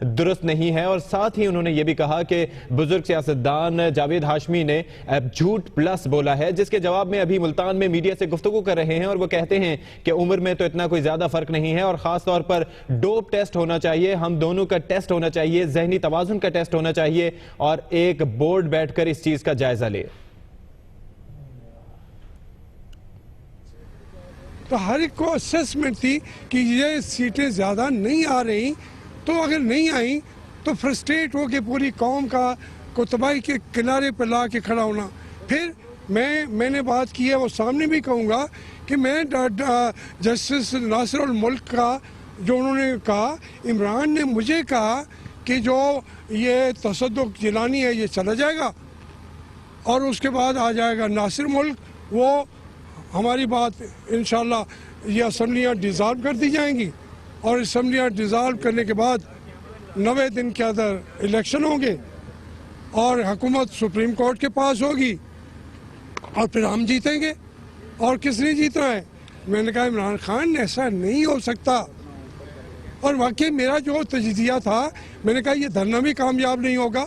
درست نہیں ہے، اور ساتھ ہی انہوں نے یہ بھی کہا کہ بزرگ سیاستدان جاوید ہاشمی نے جھوٹ پلس بولا ہے، جس کے جواب میں ابھی ملتان میں میڈیا سے گفتگو کر رہے ہیں، اور وہ کہتے ہیں کہ عمر میں تو اتنا کوئی زیادہ فرق نہیں ہے، اور خاص طور پر ڈوپ ٹیسٹ ہونا چاہیے، ہم دونوں کا ٹیسٹ ہونا چاہیے، ذہنی توازن کا ٹیسٹ ہونا چاہیے، اور ایک بورڈ بیٹھ کر اس چیز کا جائزہ لے۔ تو ہر ایک کو اسیسمنٹ تھی کہ یہ سیٹیں زیادہ نہیں آ رہی، تو اگر نہیں آئیں تو فرسٹریٹ ہو کے پوری قوم کو تباہی کے کنارے پہ لا کے کھڑا ہونا۔ پھر میں نے بات کی ہے، وہ سامنے بھی کہوں گا کہ میں جسٹس ناصر الملک کا جو انہوں نے کہا، عمران نے مجھے کہا کہ جو یہ تصدق جیلانی ہے یہ چلا جائے گا اور اس کے بعد آ جائے گا ناصر ملک، وہ ہماری بات انشاءاللہ یہ اسمبلیاں ڈیزالو کر دی جائیں گی، اور اسمبلیاں ڈیزالو کرنے کے بعد 90 دن کے اندر الیکشن ہوں گے اور حکومت سپریم کورٹ کے پاس ہوگی، اور پھر ہم جیتیں گے۔ اور کس نے جیتنا ہے؟ میں نے کہا عمران خان ایسا نہیں ہو سکتا، اور واقعی میرا جو تجزیہ تھا، میں نے کہا یہ دھرنا بھی کامیاب نہیں ہوگا،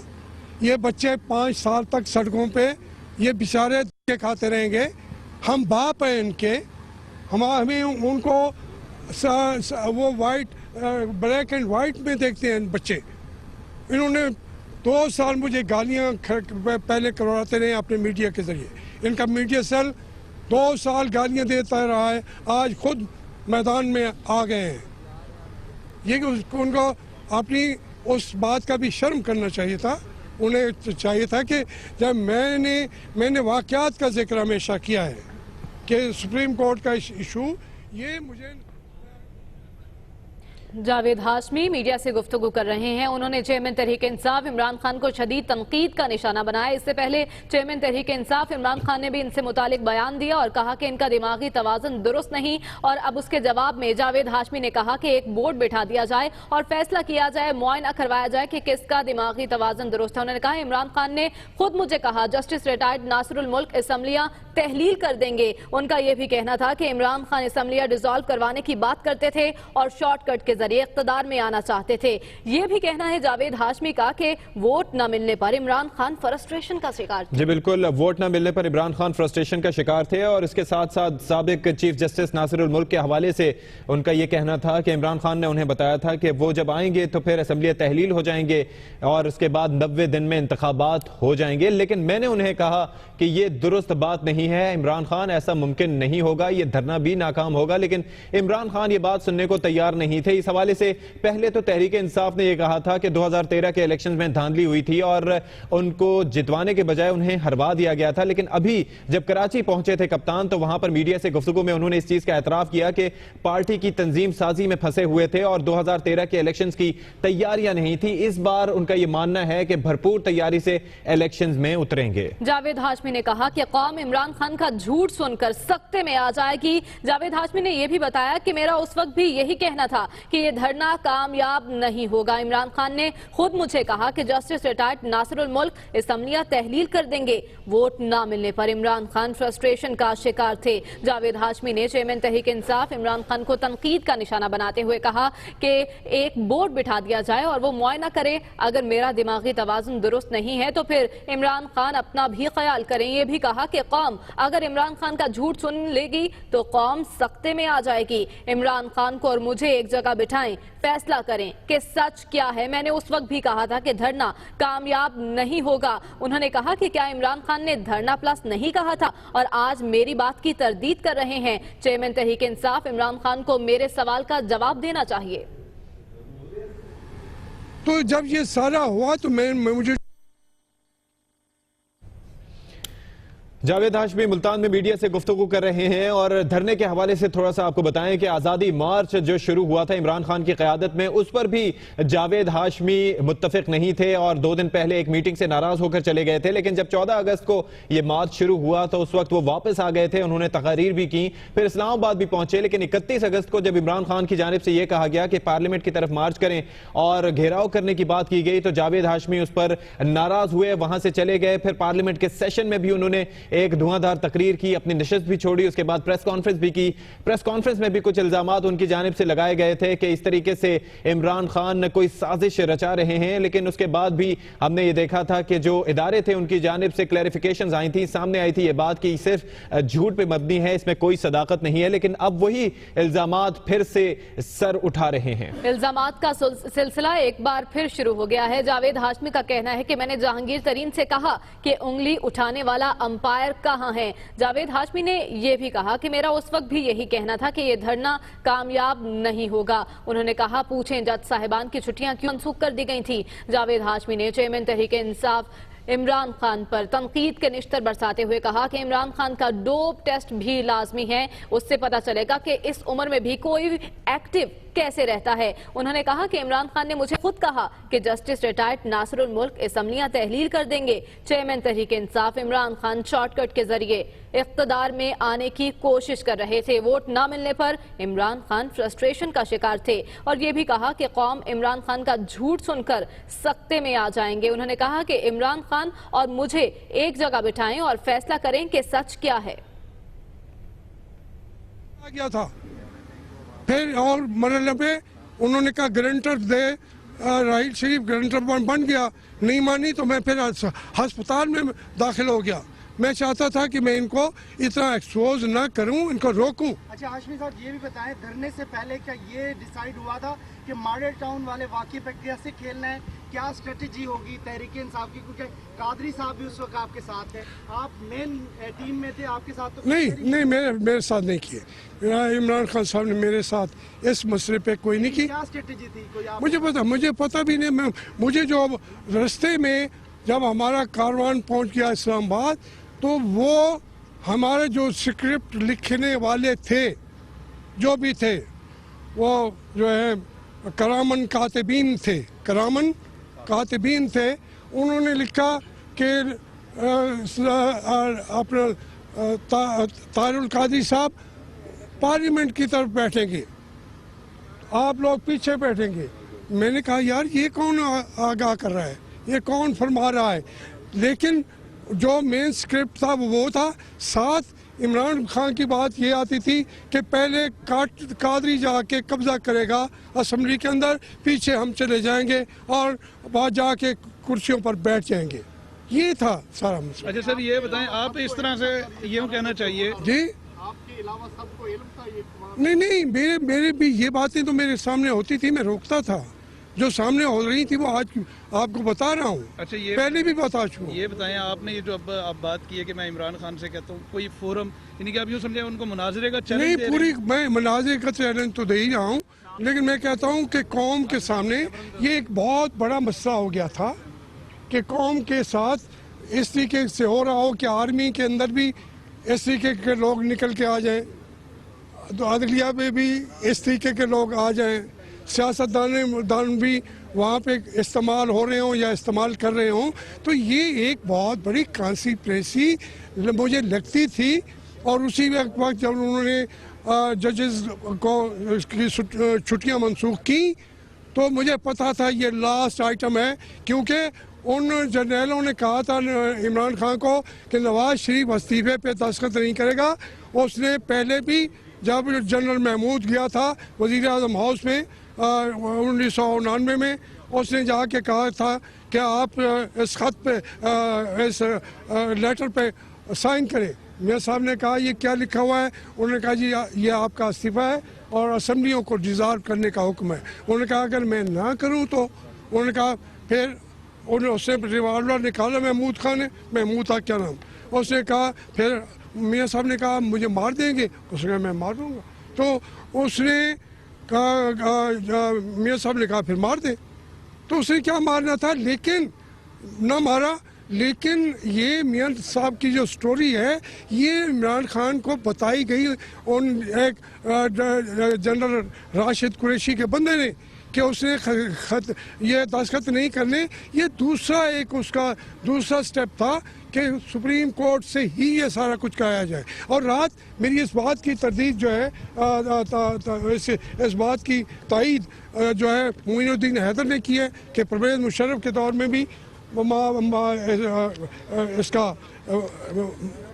یہ بچے 5 سال تک سڑکوں پہ یہ بیچارے دھکے کھاتے رہیں گے، ہم باپ ہیں ان کے، ہمیں ان کو وہ بلیک اینڈ وائٹ میں دیکھتے ہیں بچے۔ انہوں نے 2 سال مجھے گالیاں پہلے کرواتے رہے اپنے میڈیا کے ذریعے، ان کا میڈیا سیل 2 سال گالیاں دیتا رہا ہے، آج خود میدان میں آ گئے ہیں۔ یہ کہ ان کو اپنی اس بات کا بھی شرم کرنا چاہیے تھا، انہیں چاہیے تھا کہ جب میں نے واقعات کا ذکر ہمیشہ کیا ہے کہ سپریم کورٹ کا ایشو یہ مجھے جاوید ہاشمی میڈیا سے گفتگو کر رہے ہیں۔ انہوں نے چیئرمین تحریک انصاف عمران خان کو شدید تنقید کا نشانہ بنایا۔ اس سے پہلے چیئرمین تحریک انصاف عمران خان نے بھی ان سے متعلق بیان دیا اور کہا کہ ان کا دماغی توازن درست نہیں، اور اب اس کے جواب میں جاوید ہاشمی نے کہا کہ ایک بورڈ بٹھا دیا جائے اور فیصلہ کیا جائے، معائنہ کروایا جائے کہ کس کا دماغی توازن درست ہے۔ انہوں نے کہا عمران خان نے خود مجھے کہا جسٹس ریٹائرڈ ناصر الملک اسمبلیاں تحلیل کر دیں گے۔ ان کا یہ بھی کہنا تھا کہ عمران خان اسمبلیاں ڈیزالو کروانے کی بات کرتے تھے اور شارٹ کٹ کے ذریعے اقتدار میں آنا چاہتے تھے۔ یہ بھی کہنا ہے جاوید ہاشمی کا کہ ووٹ نہ ملنے پر عمران خان فرسٹریشن کا شکار تھے۔ جی بالکل، ووٹ نہ ملنے پر عمران خان فرسٹریشن کا شکار تھے، اور اس کے ساتھ ساتھ سابق چیف جسٹس ناصر الملک کے حوالے سے ان کا یہ کہنا تھا کہ عمران خان نے انہیں بتایا تھا کہ وہ جب آئیں گے تو پھر اسمبلیاں تحلیل ہو جائیں گے اور اس کے بعد 90 دن میں انتخابات ہو جائیں گے، لیکن میں نے انہیں کہا کہ یہ درست بات نہیں ہے عمران خان، ایسا ممکن نہیں ہوگا، یہ دھرنا بھی ناکام ہوگا، لیکن عمران خان یہ بات سننے کو تیار نہیں تھے۔ اس حوالے سے پہلے تو تحریک انصاف نے یہ کہا تھا کہ 2013 کے الیکشن میں دھاندلی ہوئی تھی اور ان کو جتوانے کے بجائے انہیں ہروا دیا گیا تھا، لیکن ابھی جب کراچی پہنچے تھے کپتان تو وہاں پر میڈیا سے گفتگو میں انہوں نے اس چیز کا اعتراف کیا کہ پارٹی کی تنظیم سازی میں پھنسے ہوئے تھے اور 2013 کے الیکشنز کی تیاریاں نہیں تھی۔ اس بار ان کا یہ ماننا ہے کہ بھرپور تیاری سے الیکشنز میں اتریں گے۔ جاوید ہاشمی نے کہا کہ قوم عمران خان کا جھوٹ سن کر سکتے میں آ جائے گی۔ جاوید ہاشمی نے یہ بھی بتایا کہ میرا اس وقت بھی یہی کہنا تھا کہ یہ دھرنا کامیاب نہیں ہوگا۔ عمران خان نے خود مجھے کہا کہ جسٹس ریٹائرڈ ناصر الملک اسمبلیاں تحلیل کر دیں گے۔ ووٹ نہ ملنے پر عمران خان فرسٹریشن کا شکار تھے۔ جاوید ہاشمی نے چیئرمین تحریک انصاف عمران خان کو تنقید کا نشانہ بناتے ہوئے کہا کہ ایک بورڈ بٹھا دیا جائے اور وہ معائنہ کرے، اگر میرا دماغی توازن درست نہیں ہے تو پھر عمران خان اپنا بھی خیال کریں۔ یہ بھی کہا کہ قوم اگر عمران خان کا جھوٹ سن لے گی تو قوم سکتے میں آ جائے گی۔ عمران خان کو اور مجھے ایک جگہ بٹھائیں، فیصلہ کریں کہ سچ کیا ہے۔ میں نے اس وقت بھی کہا تھا کہ دھرنا کامیاب نہیں ہوگا۔ انہوں نے کہا کہ کیا عمران خان نے دھرنا پلس نہیں کہا تھا اور آج میری بات کی تردید کر رہے ہیں۔ چیئرمین تحریک انصاف عمران خان کو میرے سوال کا جواب دینا چاہیے۔ تو جب یہ سارا ہوا تو مجھے جاوید ہاشمی ملتان میں میڈیا سے گفتگو کر رہے ہیں اور دھرنے کے حوالے سے تھوڑا سا آپ کو بتائیں کہ آزادی مارچ جو شروع ہوا تھا عمران خان کی قیادت میں، اس پر بھی جاوید ہاشمی متفق نہیں تھے اور 2 دن پہلے ایک میٹنگ سے ناراض ہو کر چلے گئے تھے، لیکن جب 14 اگست کو یہ مارچ شروع ہوا تو اس وقت وہ واپس آ گئے تھے، انہوں نے تقاریر بھی کی، پھر اسلام آباد بھی پہنچے، لیکن 31 اگست کو جب عمران خان کی جانب سے یہ کہا گیا کہ پارلیمنٹ کی طرف مارچ کریں اور گھیراؤ کرنے کی بات کی گئی تو جاوید ہاشمی اس پر ناراض ہوئے، وہاں سے چلے گئے۔ پھر پارلیمنٹ کے سیشن میں بھی انہوں نے ایک دھواندھار تقریر کی, اپنی نشست بھی چھوڑی, اس کے بعد پریس کانفرنس بھی کی. پریس کانفرنس میں بھی کچھ الزامات ان کی جانب سے لگائے گئے تھے کہ اس طریقے سے عمران خان کوئی سازش رچا رہے ہیں, لیکن اس کے بعد بھی ہم نے یہ دیکھا تھا کہ جو ادارے تھے ان کی جانب سے کلیریفیکیشنز آئی تھیں, سامنے آئی تھی یہ بات کہ صرف جھوٹ پہ مبنی ہے, اس میں کوئی صداقت نہیں ہے. لیکن اب وہی الزامات پھر سے سر اٹھا رہے ہیں. الزامات کا سلسلہ ایک بار پھر شروع ہو گیا ہے. جاوید ہاشمی کا کہنا ہے کہ میں نے جہانگیر ترین سے کہا کہ انگلی اٹھانے والا امپائر کہاں ہے. جاوید ہاشمی نے یہ بھی کہا کہ میرا اس وقت بھی یہی کہنا تھا کہ یہ دھرنا کامیاب نہیں ہوگا. انہوں نے کہا پوچھیں جج صاحبان کی چھٹیاں کیوں منسوخ کر دی گئی تھی. جاوید ہاشمی نے چیئرمین تحریک انصاف عمران خان پر تنقید کے نشتر برساتے ہوئے کہا کہ عمران خان کا ڈوپ ٹیسٹ بھی لازمی ہے, اس سے پتہ چلے گا کہ اس عمر میں بھی کوئی ایکٹیو کیسے رہتا ہے. انہوں نے کہا کہ عمران خان نے مجھے خود کہا کہ جسٹس ریٹائرڈ ناصر الملک اسمبلیاں تحلیل کر دیں گے. Chairman Tehreek Insaf Imran Khan short cut کے ذریعے اقتدار میں آنے کی کوشش کر رہے تھے. ووٹ نہ ملنے پر عمران خان فرسٹریشن کا شکار تھے اور یہ بھی کہا کہ قوم عمران خان کا جھوٹ سن کر سکتے میں آ جائیں گے. انہوں نے کہا کہ عمران خان اور مجھے ایک جگہ بٹھائیں اور فیصلہ کریں کہ سچ کیا ہے. گیا تھا پھر اور مرحلے پہ انہوں نے کہا گرنٹر دے, راحیل شریف گرنٹر بن گیا, نہیں مانی تو میں پھر ہسپتال میں داخل ہو گیا. میں چاہتا تھا کہ میں ان کو اتنا ایکسپوز نہ کروں, ان کو روکوں. اچھا ہاشمی صاحب یہ بھی بتائیں, دھرنے سے پہلے کیا یہ ڈیسائیڈ ہوا تھا کہ ماڈل ٹاؤن والے واقعے پہ کیسے کھیلنا ہے, کیا اسٹریٹجی ہوگی تحریک انصاف کی, کیونکہ قادری صاحب بھی اس وقت آپ کے ساتھ تھے, آپ مین ٹیم میں تھے, آپ کے ساتھ تو نہیں میرے ساتھ نہیں کیے. عمران خان صاحب نے میرے ساتھ اس مسئلے پہ کوئی نہیں کی. کیا اسٹریٹجی تھی کوئی آپ مجھے پتہ بھی نہیں. مجھے جو رستے میں جب ہمارا کاروان پہنچ گیا اسلام آباد تو وہ ہمارے جو اسکرپٹ لکھنے والے تھے جو بھی تھے وہ جو ہے کرامن کاتبین تھے, انہوں نے لکھا کہ اپنا طاہر القادری صاحب پارلیمنٹ کی طرف بیٹھیں گے, آپ لوگ پیچھے بیٹھیں گے. میں نے کہا یار یہ کون آگاہ کر رہا ہے, یہ کون فرما رہا ہے. لیکن جو مین سکرپٹ تھا وہ تھا. ساتھ عمران خان کی بات یہ آتی تھی کہ پہلے قادری جا کے قبضہ کرے گا اسمبلی کے اندر, پیچھے ہم چلے جائیں گے اور وہاں جا کے کرسیوں پر بیٹھ جائیں گے. یہ تھا سارا مسئلہ. اچھا سر یہ بتائیں, آپ اس طرح سے یہ کہنا چاہیے جی آپ کے علاوہ سب کو علم تھا یہ؟ نہیں میرے بھی یہ باتیں تو میرے سامنے ہوتی تھی, میں روکتا تھا. جو سامنے ہو رہی تھی وہ آج آپ کو بتا رہا ہوں. اچھا یہ پہلے بھی بتا چکا. یہ بتائیں آپ نے یہ جو اب آپ بات کی ہے کہ میں عمران خان سے کہتا ہوں کوئی فورم, یعنی کہ آپ یوں سمجھیں ان کو مناظرے کا چیلنج نہیں دے رہے پوری میں مناظرے کا چیلنج تو دے ہی رہا ہوں, لیکن میں کہتا ہوں کہ قوم کے سامنے یہ ایک بہت بڑا مسئلہ ہو گیا تھا کہ قوم کے ساتھ اس طریقے سے ہو رہا ہو کہ آرمی کے اندر بھی اس طریقے کے لوگ نکل کے آ جائیں, تو عدلیہ میں بھی اس طریقے کے لوگ آ جائیں, سیاست دان بھی وہاں پہ استعمال ہو رہے ہوں یا استعمال کر رہے ہوں. تو یہ ایک بہت بڑی کانسیپریسی مجھے لگتی تھی. اور اسی وقت جب انہوں نے ججز کو چھٹیاں منسوخ کی تو مجھے پتا تھا یہ لاسٹ آئٹم ہے, کیونکہ ان جرنیلوں نے کہا تھا عمران خان کو کہ نواز شریف استعفے پہ دستخط نہیں کرے گا. اس نے پہلے بھی جب جنرل محمود گیا تھا وزیر اعظم ہاؤس میں 1999 میں, اس نے جا کے کہا تھا کہ آپ اس خط پہ اس لیٹر پہ سائن کریں. میاں صاحب نے کہا یہ کیا لکھا ہوا ہے؟ انہوں نے کہا جی یہ آپ کا استعفیٰ ہے اور اسمبلیوں کو ڈیزالو کرنے کا حکم ہے. انہوں نے کہا اگر میں نہ کروں تو, انہوں نے کہا پھر اس نے ریوالور نکالا, محمود خان نے, محمود تھا کیا نام, اس نے کہا پھر میاں صاحب نے کہا مجھے مار دیں گے, اس نے کہا میں مار دوں گا. تو اس نے کہا, میاں صاحب نے کہا پھر مار دیں. تو اس نے کیا مارنا تھا, لیکن نہ مارا. لیکن یہ میاں صاحب کی جو سٹوری ہے یہ عمران خان کو بتائی گئی ان ایک جنرل راشد قریشی کے بندے نے کہ اس نے خط یہ دستخط نہیں کرنے. یہ دوسرا ایک اس کا دوسرا سٹیپ تھا کہ سپریم کورٹ سے ہی یہ سارا کچھ کرایا جائے. اور رات میری اس بات کی تردید جو ہے اس بات کی تائید جو ہے معین الدین حیدر نے کی ہے کہ پرویز مشرف کے دور میں بھی اس کا